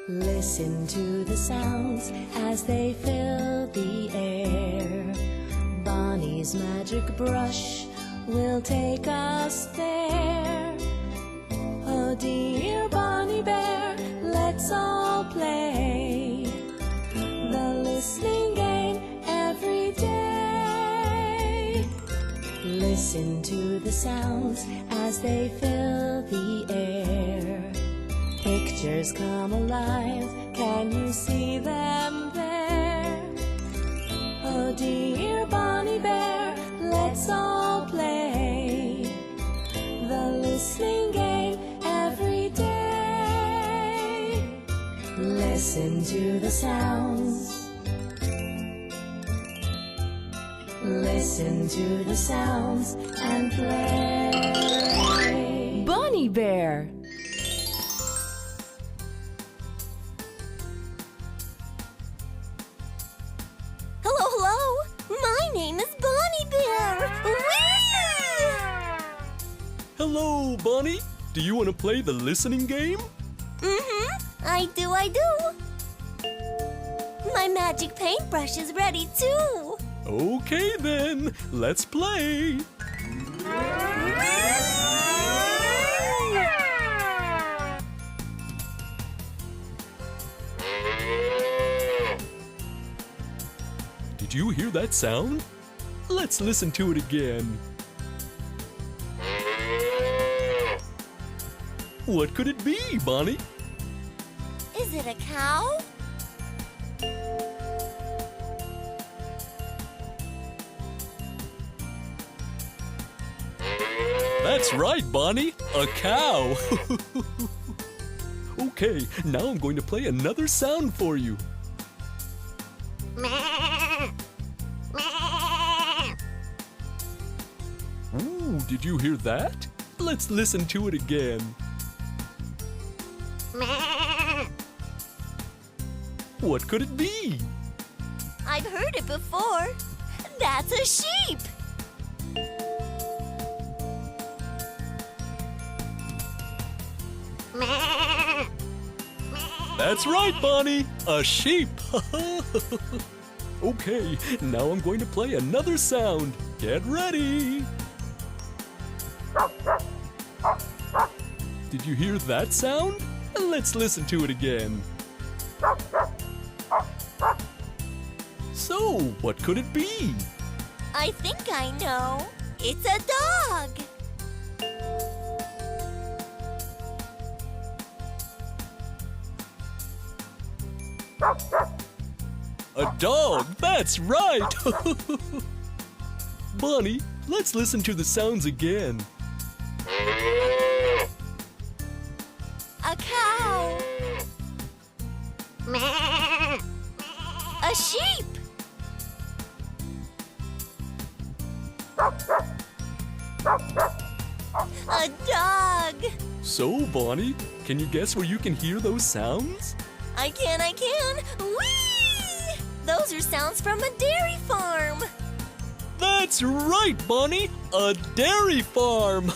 Listen to the sounds as they fill the air. Bonnie's magic brush will take us there. Oh dear Bonnie Bear, let's all play the listening game every day. Listen to the sounds as they fill the air. Pictures come alive, can you see them there? Oh dear Bonnie Bear, let's all play the listening game every day. Listen to the sounds. Listen to the sounds and play. Bonnie Bear. Hello, hello. My name is Bonnie Bear. Whee! Hello, Bonnie. Do you want to play the listening game? I do. My magic paintbrush is ready too. Okay then, let's play. Did you hear that sound? Let's listen to it again. What could it be, Bonnie? Is it a cow? That's right, Bonnie, a cow. Okay, now I'm going to play another sound for you. Ooh, did you hear that? Let's listen to it again. What could it be? I've heard it before. That's a sheep. That's right, Bonnie, a sheep. Okay, now I'm going to play another sound. Get ready. Did you hear that sound? Let's listen to it again. So, what could it be? I think I know. It's a dog. A dog, that's right! Bonnie, let's listen to the sounds again. A cow. A sheep. A dog. So, Bonnie, can you guess where you can hear those sounds? I can. Whee! Those are sounds from a dairy farm. That's right, Bonnie! A dairy farm!